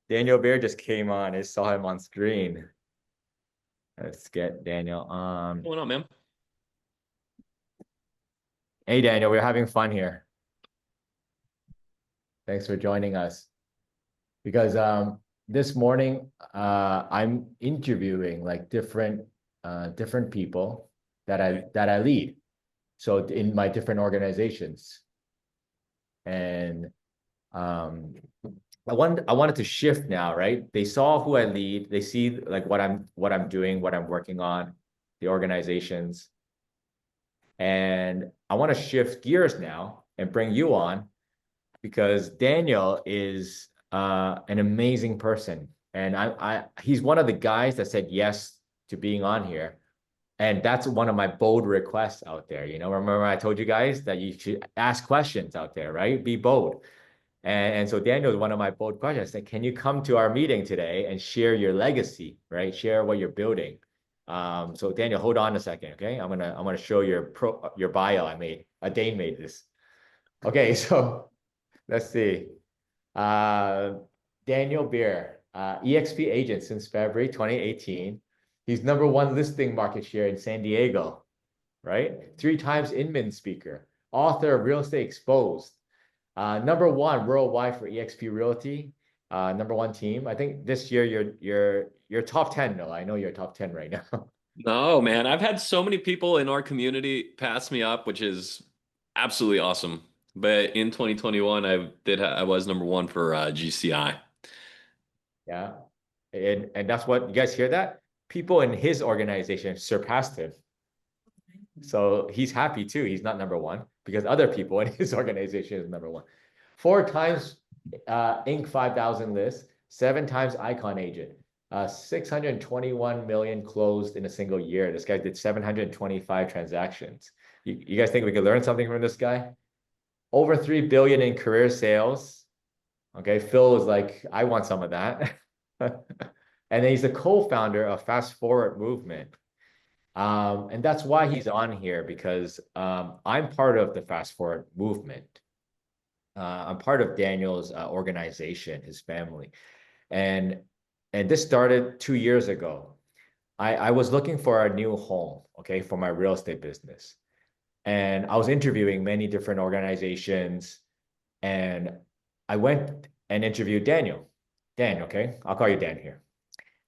Daniel Bear just came on. I saw him on screen. Let's get Daniel on. What's going on, man? Hey, Daniel, we're having fun here. Thanks for joining us. Because this morning I'm interviewing like different people Okay. that I lead. So in my different organizations, and um, I wanted to shift now, right? They saw who I lead. They see like what I'm doing, what I'm working on, the organizations. And I want to shift gears now and bring you on because Daniel is an amazing person. And he's one of the guys that said yes to being on here. And that's one of my bold requests out there. Remember I told you guys that you should ask questions out there, right? Be bold. And so Daniel is one of my bold questions. I said, can you come to our meeting today and share your legacy, right? Share what you're building. So Daniel, hold on a second, okay? I'm gonna show your bio I made. Dane made this. Okay, so let's see. Uh, Daniel Beer, eXp agent since February 2018. He's number one listing market share in San Diego, right? Three times Inman speaker, author of Real Estate Exposed, number one worldwide for eXp Realty, number one team. I think this year you're top 10. No, I know you're top 10 right now. No, man, I've had so many people in our community pass me up, which is absolutely awesome. But in 2021, I was number one for GCI. Yeah. And that's what you guys hear that? People in his organization surpassed him. So he's happy too. He's not number one because other people in his organization is number one. Four times Inc. 5000 list, seven times Icon agent, 621 million closed in a single year. This guy did 725 transactions. You guys think we could learn something from this guy? Over 3 billion in career sales. Okay, Phil is like, I want some of that. And then he's the co-founder of Fast Forward Movement. And that's why he's on here because I'm part of the Fast Forward movement. I'm part of Daniel's organization, his family, and and this started 2 years ago. I was looking for a new home, okay, for my real estate business, and I was interviewing many different organizations, and I went and interviewed Daniel. Dan, okay, I'll call you Dan here.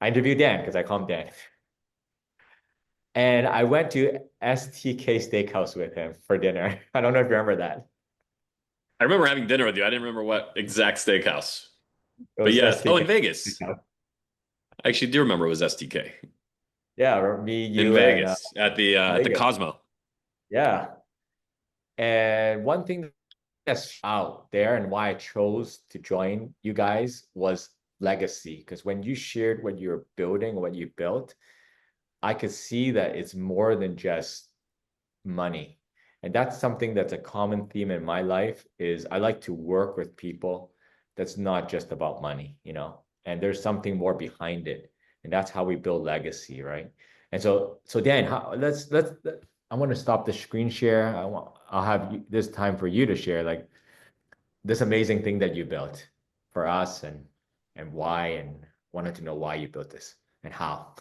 I interviewed Dan because I call him Dan. And I went to STK Steakhouse with him for dinner. I don't know if you remember that. I remember having dinner with you. I didn't remember what exact steakhouse. It But was yes. Oh, STK in Vegas. Steakhouse. I actually do remember it was SDK Yeah, me, in you, and Vegas at the Vegas. Cosmo. Yeah. And one thing that's out there and why I chose to join you guys was legacy. Because when you shared what you're building, what you built, I could see that it's more than just money. And that's something that's a common theme in my life is I like to work with people that's not just about money, and there's something more behind it. And that's how we build legacy, right? And so Dan, I want to stop the screen share. I'll have this time for you to share like this amazing thing that you built for us and why and wanted to know why you built this and how.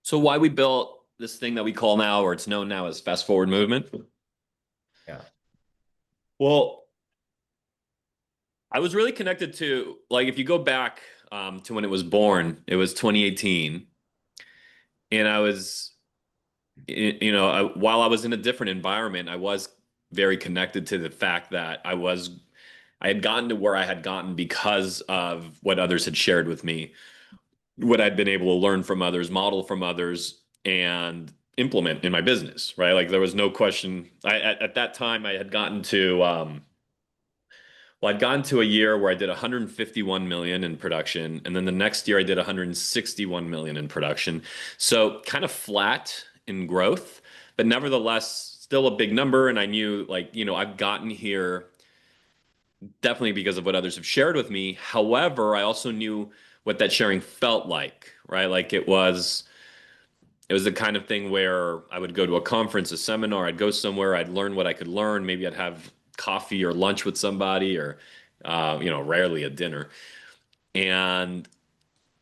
So why we built this thing that we call now, or it's known now as Fast Forward Movement? Yeah. Well, I was really connected to, like, if you go back to when it was born, it was 2018. And I was, while I was in a different environment, I was very connected to the fact that I had gotten to where I had gotten because of what others had shared with me, what I'd been able to learn from others, model from others, and implement in my business, right? Like there was no question. At that time, I had gotten to, well, I'd gotten to a year where I did 151 million in production, and then the next year I did 161 million in production. So kind of flat in growth, but nevertheless still a big number. And I knew, like, I've gotten here definitely because of what others have shared with me. However, I also knew what that sharing felt like, right? Like it was the kind of thing where I would go to a conference, a seminar, I'd go somewhere, I'd learn what I could learn. Maybe I'd have coffee or lunch with somebody or, rarely a dinner. And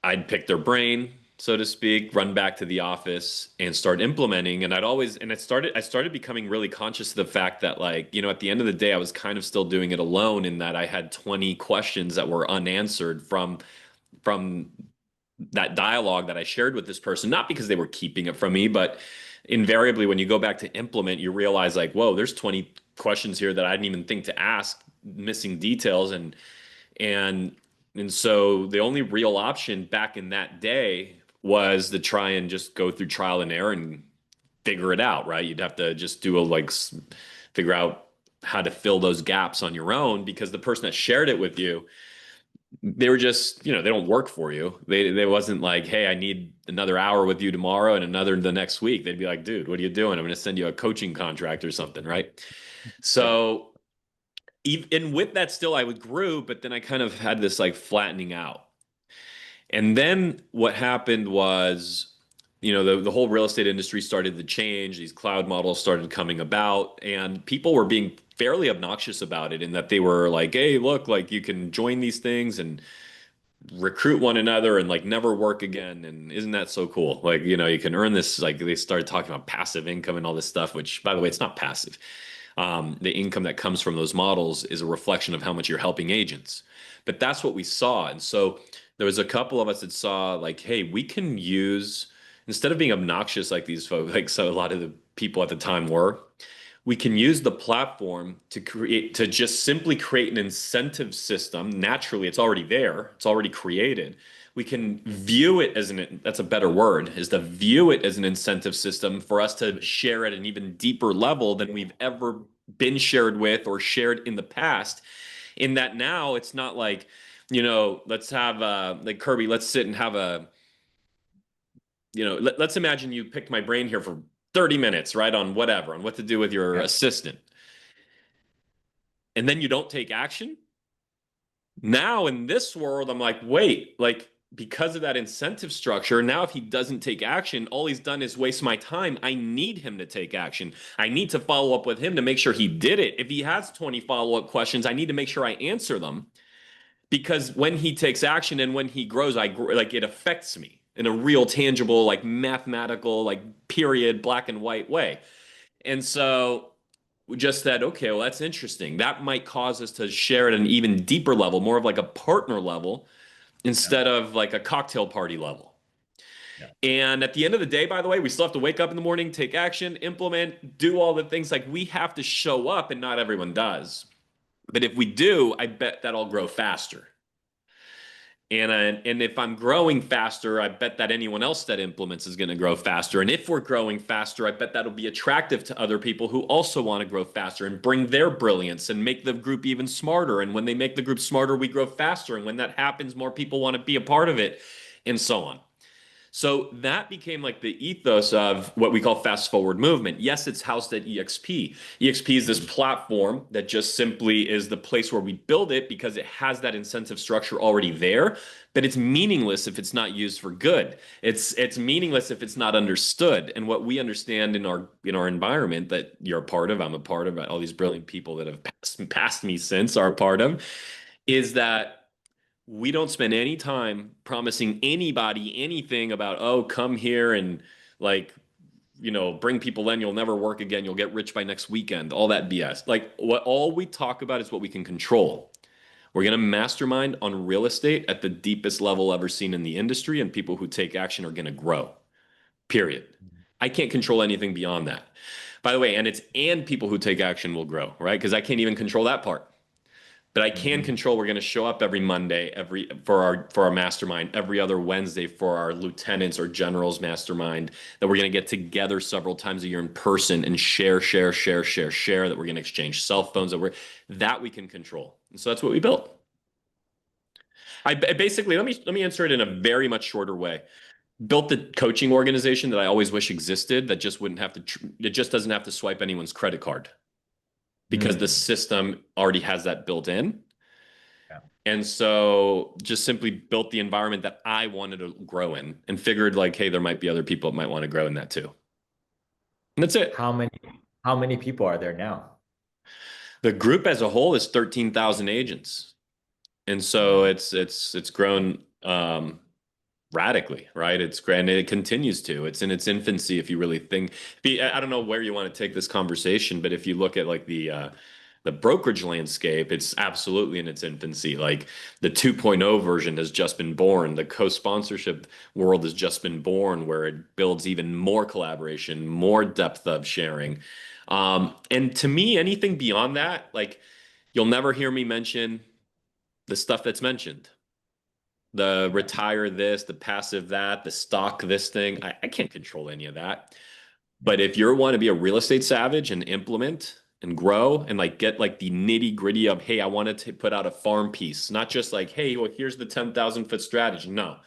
I'd pick their brain, so to speak, run back to the office and start implementing. And I started becoming really conscious of the fact that, like, at the end of the day, I was kind of still doing it alone in that I had 20 questions that were unanswered from that dialogue that I shared with this person, not because they were keeping it from me, but invariably when you go back to implement, you realize like, whoa, there's 20 questions here that I didn't even think to ask, missing details. And and so the only real option back in that day was to try and just go through trial and error and figure it out, right? You'd have to just do a figure out how to fill those gaps on your own because the person that shared it with you, they were just, they don't work for you. They wasn't like, hey, I need another hour with you tomorrow and another the next week. They'd be like, dude, what are you doing? I'm going to send you a coaching contract or something, right? Yeah. So even with that still I would grew, but then I kind of had this like flattening out. And then what happened was, the whole real estate industry started to change. These cloud models started coming about, and people were being fairly obnoxious about it in that they were like, hey, look, like you can join these things and recruit one another and like never work again. And isn't that so cool? Like, you can earn this. Like they started talking about passive income and all this stuff, which by the way, it's not passive. The income that comes from those models is a reflection of how much you're helping agents. But that's what we saw. And so there was a couple of us that saw like, hey, we can use, instead of being obnoxious like these folks, like so a lot of the people at the time were, we can use the platform to just simply create an incentive system. Naturally, it's already there, it's already created. We can view it as that's a better word, is to view it as an incentive system for us to share at an even deeper level than we've ever been shared with or shared in the past. In that now it's not like, let's have like Kirby, let's sit and have let's imagine you picked my brain here for 30 minutes, right? On whatever, on what to do with your Yeah. assistant. And then you don't take action. Now in this world, I'm like, wait, like because of that incentive structure, now if he doesn't take action, all he's done is waste my time. I need him to take action. I need to follow up with him to make sure he did it. If he has 20 follow-up questions, I need to make sure I answer them because when he takes action and when he grows, like it affects me in a real tangible, like mathematical, like period, black and white way. And so we just said, okay, well, that's interesting. That might cause us to share at an even deeper level, more of like a partner level Yeah. instead of like a cocktail party level. Yeah. And at the end of the day, by the way, we still have to wake up in the morning, take action, implement, do all the things. Like we have to show up, and not everyone does. But if we do, I bet that'll grow faster. And if I'm growing faster, I bet that anyone else that implements is going to grow faster. And if we're growing faster, I bet that'll be attractive to other people who also want to grow faster and bring their brilliance and make the group even smarter. And when they make the group smarter, we grow faster. And when that happens, more people want to be a part of it, and so on. So that became like the ethos of what we call fast forward movement. Yes, it's housed at EXP. EXP is this Mhm. platform that just simply is the place where we build it because it has that incentive structure already there, but it's meaningless if it's not used for good. It's meaningless if it's not understood. And what we understand in our environment that you're a part of, I'm a part of, all these brilliant people that have passed me since are a part of, is that we don't spend any time promising anybody anything about, oh, come here and like, bring people in, you'll never work again, you'll get rich by next weekend, all that BS. Like what all we talk about is what we can control. We're going to mastermind on real estate at the deepest level ever seen in the industry, and people who take action are going to grow. Period. I can't control anything beyond that. By the way, and people who take action will grow, right? Because I can't even control that part. But I can Mhm. control we're going to show up every Monday, for our mastermind, every other Wednesday for our lieutenants or generals mastermind, that we're going to get together several times a year in person and share, that we're going to exchange cell phones, that we can control. And so that's what we built. Basically, let me answer it in a very much shorter way. Built the coaching organization that I always wish existed, that just wouldn't have to it just doesn't have to swipe anyone's credit card because the Mm. system already has that built in. Yeah. And so just simply built the environment that I wanted to grow in and figured like, hey, there might be other people that might want to grow in that too. And that's it. How many how many people are there now? The group as a whole is 13,000 agents. And so it's grown radically, right? It's granted it continues to. It's in its infancy if you really think. I don't know where you want to take this conversation, but if you look at like the brokerage landscape, it's absolutely in its infancy. Like the 2.0 version has just been born. The co-sponsorship world has just been born, where it builds even more collaboration, more depth of sharing. And to me, anything beyond that, like you'll never hear me mention the stuff that's mentioned. The retire this, the passive that, the stock this thing. I can't control any of that. But if you want to be a real estate savage and implement and grow and like get like the nitty gritty of, hey, I wanted to put out a farm piece, not just like, hey, well, here's the 10,000 foot strategy. No,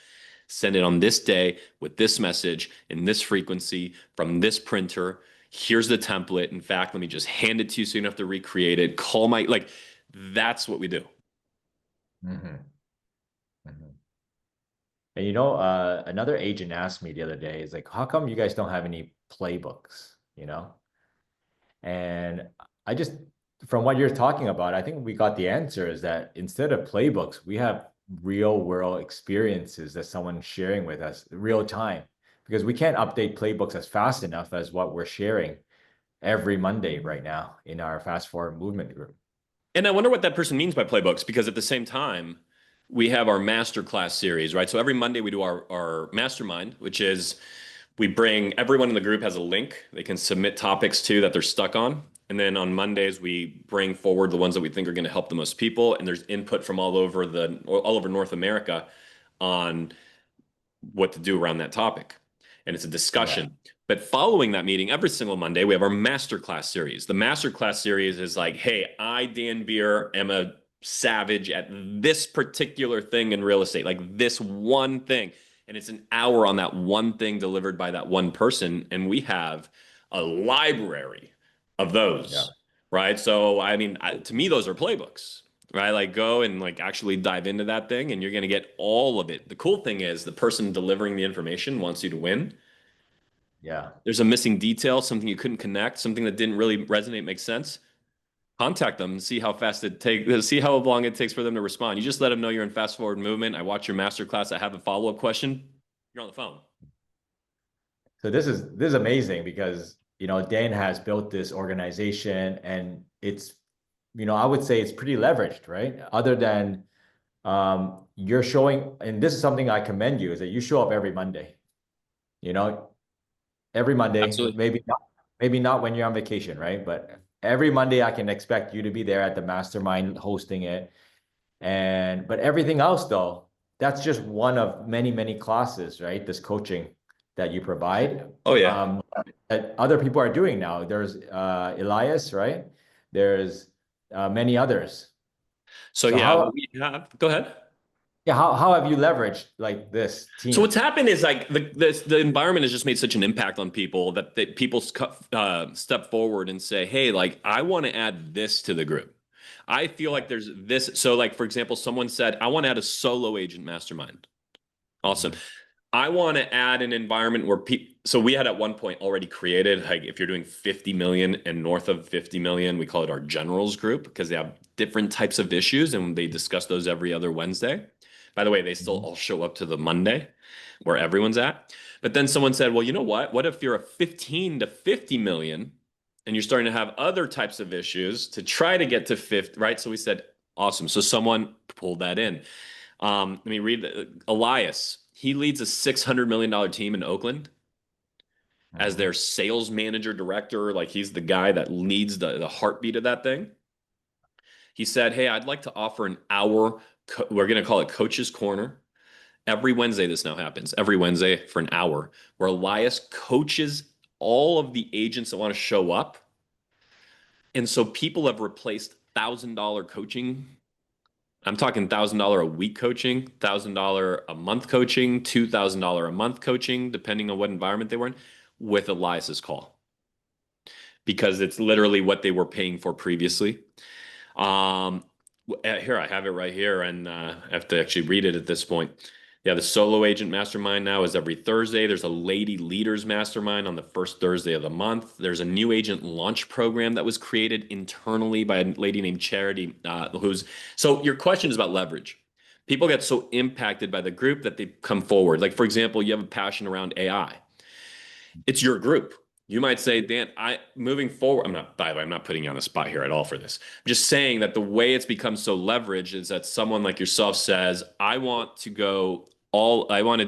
send it on this day with this message in this frequency from this printer. Here's the template. In fact, let me just hand it to you so you don't have to recreate it. Call my, like, that's what we do. Mhm. Mhm. And another agent asked me the other day, is like, how come you guys don't have any playbooks, you know? And I just, from what you're talking about, I think we got the answer is that instead of playbooks, we have real world experiences that someone's sharing with us real time, because we can't update playbooks as fast enough as what we're sharing every Monday right now in our fast forward movement group. And I wonder what that person means by playbooks, because at the same time, we have our masterclass series, right? So every Monday we do our mastermind, which is we bring everyone in the group has a link they can submit topics to that they're stuck on. And then on Mondays, we bring forward the ones that we think are going to help the most people. And there's input from all over North America on what to do around that topic. And it's a Yeah. discussion. But following that meeting, every single Monday, we have our masterclass series. The masterclass series is like, hey, I, Dan Beer, am a savage at this particular thing in real estate, like this one thing. And it's an hour on that one thing delivered by that one person. And we have a library of Yeah. those, right? So, I mean, to me, those are playbooks, right? Like go and like actually dive into that thing and you're going to get all of it. The cool thing is the person delivering the information wants you to win. Yeah. There's a missing detail, something you couldn't connect, something that didn't really resonate, make sense. Contact them and see how fast it takes, see how long it takes for them to respond. You just let them know you're in fast forward movement. I watch your master class. I have a follow-up question. You're on the phone. So this is amazing because Dan has built this organization and it's I would say it's pretty leveraged, right? Other than you're showing, and this is something I commend you, is that you show up every Monday. You know, every Monday, Absolutely. maybe not when you're on vacation, right? But every Monday I can expect you to be there at the mastermind hosting it. But everything else though, that's just one of many, many classes, right? This coaching that you provide. Oh yeah. Um, that other people are doing now. There's Elias, right? There's many others. So So yeah, what how we have, go ahead. yeah, how have you leveraged like this So team? what's happened is like the environment has just made such an impact on people that people step forward and say, "Hey, like I want to add this to the group. I feel like Yeah. there's this." So like for example, someone said, "I want to add a solo agent mastermind." Awesome. Mhm. I want to add an environment where people. So we had at one point already created like if you're doing 50 million and north of 50 million, we call it our generals group because they have different types of issues and they discuss those every other Wednesday. By the way, they still Mhm. all show up to the Monday where everyone's at. But then someone said, well, you know what? What if you're a 15 to 50 million and you're starting to have other types of issues to try to get to 50, right? So we said, awesome. So someone pulled that in. Let me read Elias. He leads a $600 million team in Oakland as Mhm. their sales manager director. Like he's the guy that leads the heartbeat of that thing. He said, hey, I'd like to offer an hour. We're going to call it Coach's Corner. Every Wednesday, this now happens. Every Wednesday for an hour, where Elias coaches all of the agents that want to show up. And so people have replaced $1,000 coaching. I'm talking $1,000 a week coaching, $1,000 a month coaching, $2,000 a month coaching, depending on what environment they were in, with Elias's call, because it's literally what they were paying for previously. Here, I have it right here, and I have to actually read it at this point. Yeah, the solo agent mastermind now is every Thursday. There's a lady leaders mastermind on the first Thursday of the month. There's a new agent launch program that was created internally by a lady named Charity, who's so your question is about leverage. People get so impacted by the group that they come forward. Like, for example, you have a passion around AI. It's your group. You might say, Dan, I moving forward, I'm not, by the way, I'm not putting you on the spot here at all for this. I'm just saying that the way it's become so leveraged is that someone like yourself says, I want to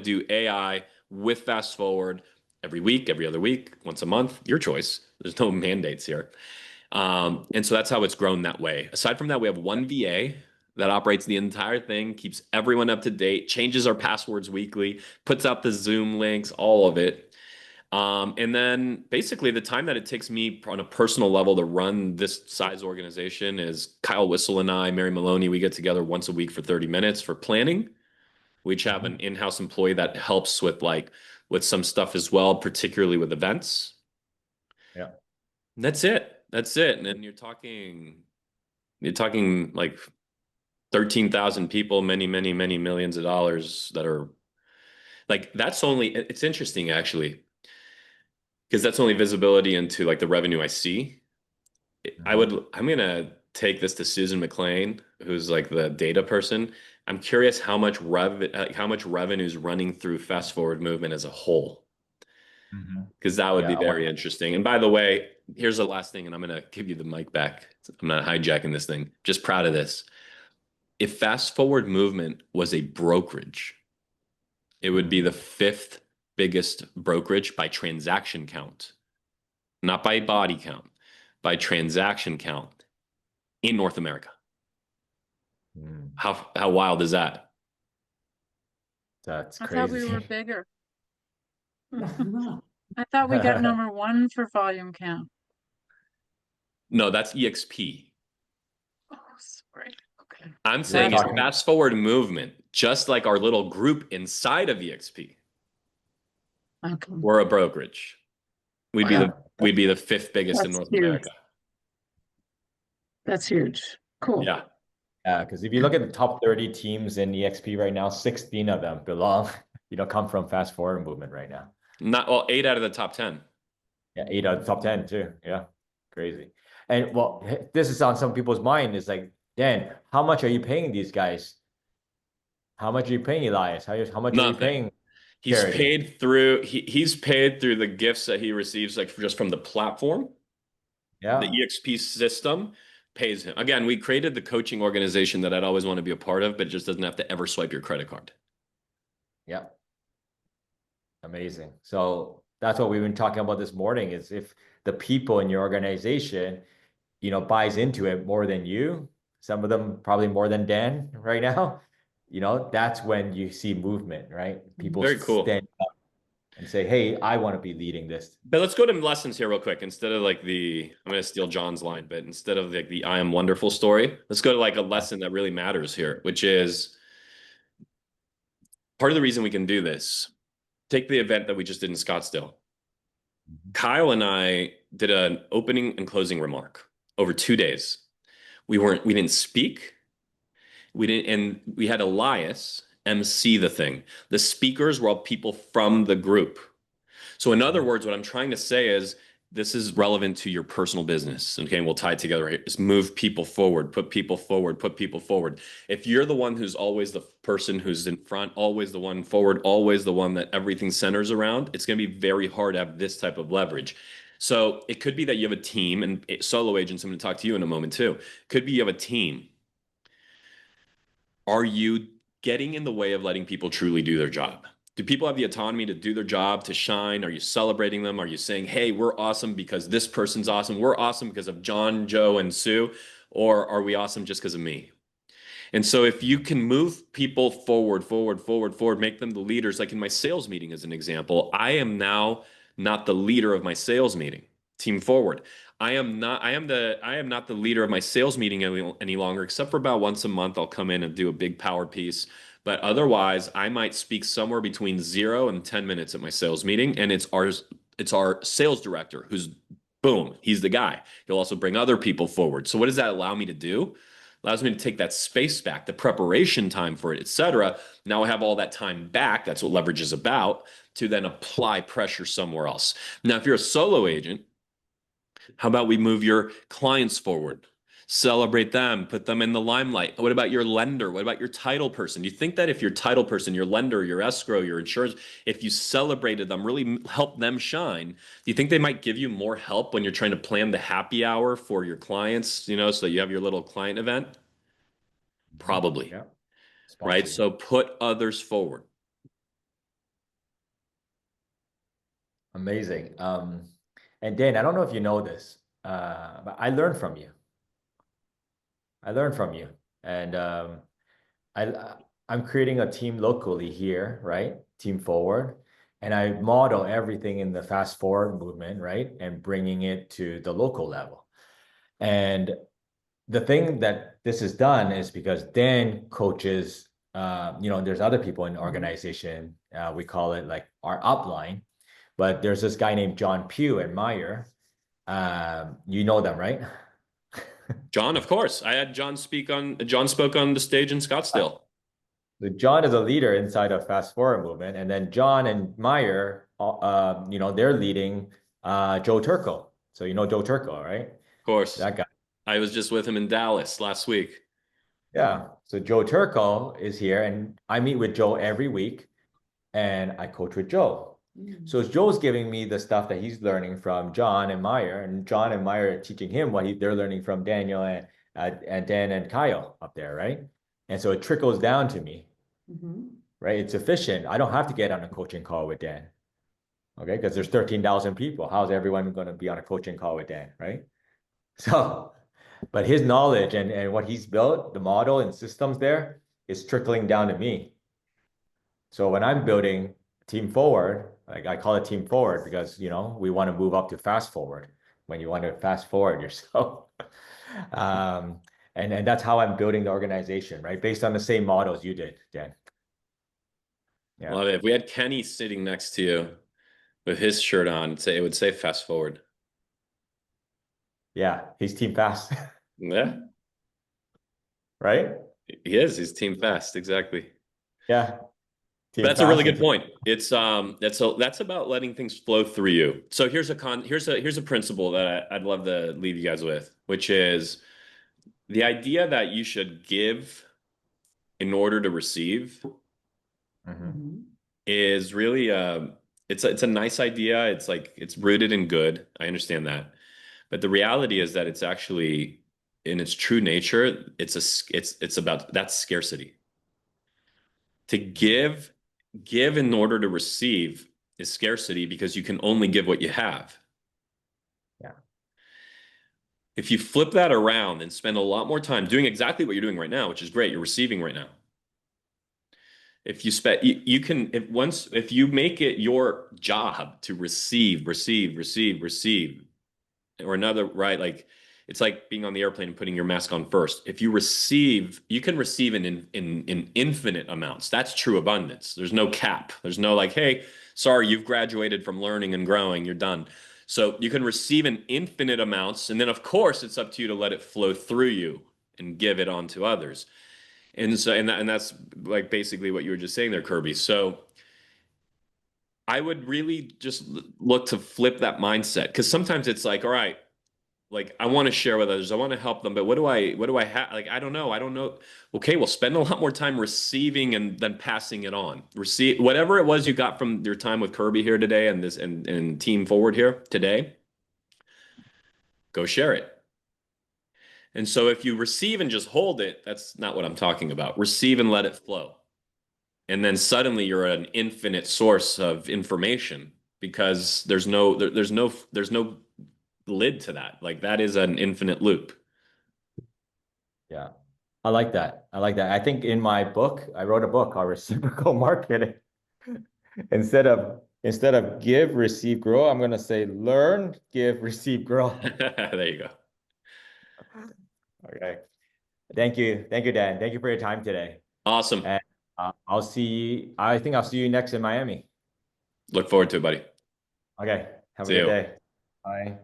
do AI with fast forward every week, every other week, once a month, your choice. There's no mandates here. And so that's how it's grown that way. Aside from that, we have one VA that operates the entire thing, keeps everyone up to date, changes our passwords weekly, puts out the Zoom links, all of it. And then basically the time that it takes me on a personal level to run this size organization is Kyle Whistle and I, Mary Maloney, we get together once a week for 30 minutes for planning. We each have an in-house employee that helps with some stuff as well, particularly with events. Yeah. That's it. That's it. And then you're talking like 13,000 people, many, many, many millions of dollars that are like it's interesting actually, because that's only visibility into like the revenue I see. Mhm. I'm gonna take this to Susan McLean, who's like the data person. I'm curious how much revenue is running through Fast Forward Movement as a whole, Mhm. because that would be Yeah, I want. very interesting. And by the way, here's the last thing, and I'm gonna give you the mic back. I'm not hijacking this thing. Just proud of this. If Fast Forward Movement was a brokerage, it would be the Mhm. fifth biggest brokerage by transaction count, not by body count, by transaction count in North America. Mm. How wild is that? That's I thought we crazy. were bigger. I thought we got number one for volume count. No, that's EXP. Oh, sorry. Okay. I'm You're saying is talking. Fast Forward Movement, just like our little group inside of EXP. Okay. We're a brokerage. We'd be Wow. the we'd be the fifth biggest in That's North huge. America. That's huge. Cool. Yeah. Yeah, because if you look at the top 30 teams in EXP right now, 16 of them belong, come from fast forward movement right now. Not well, 8 out of the top 10. Yeah, 8 out of the top 10 too. Yeah, crazy. And well, this is on some people's mind. Is like, Dan, how much are you paying these guys? How much are you paying Elias? How much are you Nothing. paying Charity? He's paid through the gifts that he receives like just from the platform. The Yeah, EXP system pays him. Again, we created the coaching organization that I'd always want to be a part of, but it just doesn't have to ever swipe your credit card. yeah, amazing. So that's what we've been talking about this morning. Is if the people in your organization, buys into it more than you, some of them probably more than Dan right now, that's when you see movement, right? People Very cool. stand up and say, hey, I want to be leading this. But let's go to lessons here real quick. Instead of like I'm going to steal John's line, but instead of like the I am wonderful story, let's go to like a lesson that really matters here, which is part of the reason we can do this. Take the event that we just did in Scottsdale. Kyle and I did an opening and closing remark over 2 days. We didn't speak. And we had Elias MC the thing. The speakers were all people from the group. So in other words, what I'm trying to say is this is relevant to your personal business. Okay, and we'll tie it together here. Is move people forward, put people forward, put people forward. If you're the one who's always the person who's in front, always the one forward, always the one that everything centers around, it's going to be very hard to have this type of leverage. So it could be that you have a team, and solo agents, I'm going to talk to you in a moment too. Could be you have a team. Are you getting in the way of letting people truly do their job? Do people have the autonomy to do their job, to shine? Are you celebrating them? Are you saying, hey, we're awesome because this person's awesome? We're awesome because of John, Joe, and Sue? Or are we awesome just because of me? And so if you can move people forward, forward, forward, forward, make them the leaders, like in my sales meeting as an example, I am now not the leader of my sales meeting. Team forward. I am not the leader of my sales meeting any longer, except for about once a month I'll come in and do a big power piece. But otherwise, I might speak somewhere between 0 and 10 minutes at my sales meeting, and it's our sales director who's boom, he's the guy. He'll also bring other people forward. So what does that allow me to do? allows me to take that space back, the preparation time for it, etc. Now I have all that time back. That's what leverage is about, to then apply pressure somewhere else. Now, if you're a solo agent, how about we move your clients forward? Celebrate them, put them in the limelight. What about your lender? What about your title person? You think that if your title person, your lender, your escrow, your insurance, if you celebrated them, really help them shine, do you think they might give you more help when you're trying to plan the happy hour for your clients, you know, so you have your little client event? Probably, Yeah. right? Sponsor you. So put others forward. Amazing. And Dan, I don't know if you know this, but I learned from you. I learned from you. And I I'm creating a team locally here, right? Team Forward. And I model everything in the fast forward movement, right? And bringing it to the local level. And the thing that this is done is because Dan coaches, there's other people in the organization. We call it like our upline, but there's this guy named John Pugh and Meyer. You know them, right? John, of course. I had John spoke on the stage in Scottsdale. So John is a leader inside of Fast Forward movement, and then John and Meyer, they're leading Joe Turco. So you know Joe Turco, right? Of course. That guy. I was just with him in Dallas last week. Yeah. So Joe Turco is here, and I meet with Joe every week, and I coach with Joe. So Joe's giving me the stuff that he's learning from John and Meyer, and John and Meyer are teaching him what they're learning from Daniel and Dan and Kyle up there, right? And so it trickles down to me, right? It's efficient. I don't have to get on a coaching call with Dan, okay? Because there's 13,000 people. How's everyone going to be on a coaching call with Dan, right? So, but his knowledge and what he's built, the model and systems there is trickling down to me. So when I'm building team forward, like I call it team forward because, we want to move up to fast forward when you want to fast forward yourself. Um, and that's how I'm building the organization, right? Based on the same models you did, Dan. Yeah. Love it. If we had Kenny sitting next to you with his shirt on, it would say fast forward. Yeah. He's team fast, Yeah, right? he is. He's team fast. Exactly. Yeah. But Team that's a really fast and good team. point. That's about letting things flow through you. So here's a principle that I'd love to leave you guys with, which is the idea that you should give in order to receive is really it's a nice idea. It's like it's rooted in good. I understand that. But the reality is that it's actually in its true nature, it's about that's scarcity. To give in order to receive is scarcity because you can only give what you have. Yeah. If you flip that around and spend a lot more time doing exactly what you're doing right now, which is great, you're receiving right now. If you spend, you can, if you make it your job to receive, or another, right? Like it's like being on the airplane and putting your mask on first. If you receive, you can receive in infinite amounts. That's true abundance. There's no cap. There's no like, hey, sorry, you've graduated from learning and growing. You're done. So you can receive in infinite amounts, and then of course it's up to you to let it flow through you and give it on to others. And so and that's like basically what you were just saying there, Kirby. So I would really just look to flip that mindset because sometimes it's like, all right, like I want to share with others, I want to help them, but what do I have? Like I don't know. Okay, well, spend a lot more time receiving and then passing it on. Receive whatever it was you got from your time with Kirby here today and this and Team Forward here today. Go share it. And so if you receive and just hold it, that's not what I'm talking about. Receive and let it flow. And then suddenly you're an infinite source of information because there's no lid to that. Like that is an infinite loop. Yeah. I like that. I like that. I think in my book, I wrote a book called Reciprocal Marketing. Instead of give, receive, grow, I'm gonna say learn, give, receive, grow. There you go. Okay. Thank you. Thank you, Dan. Thank you for your time today. Awesome. And I think I'll see you next in Miami. Look forward to it, buddy. Okay. Have a See good you. day. Bye.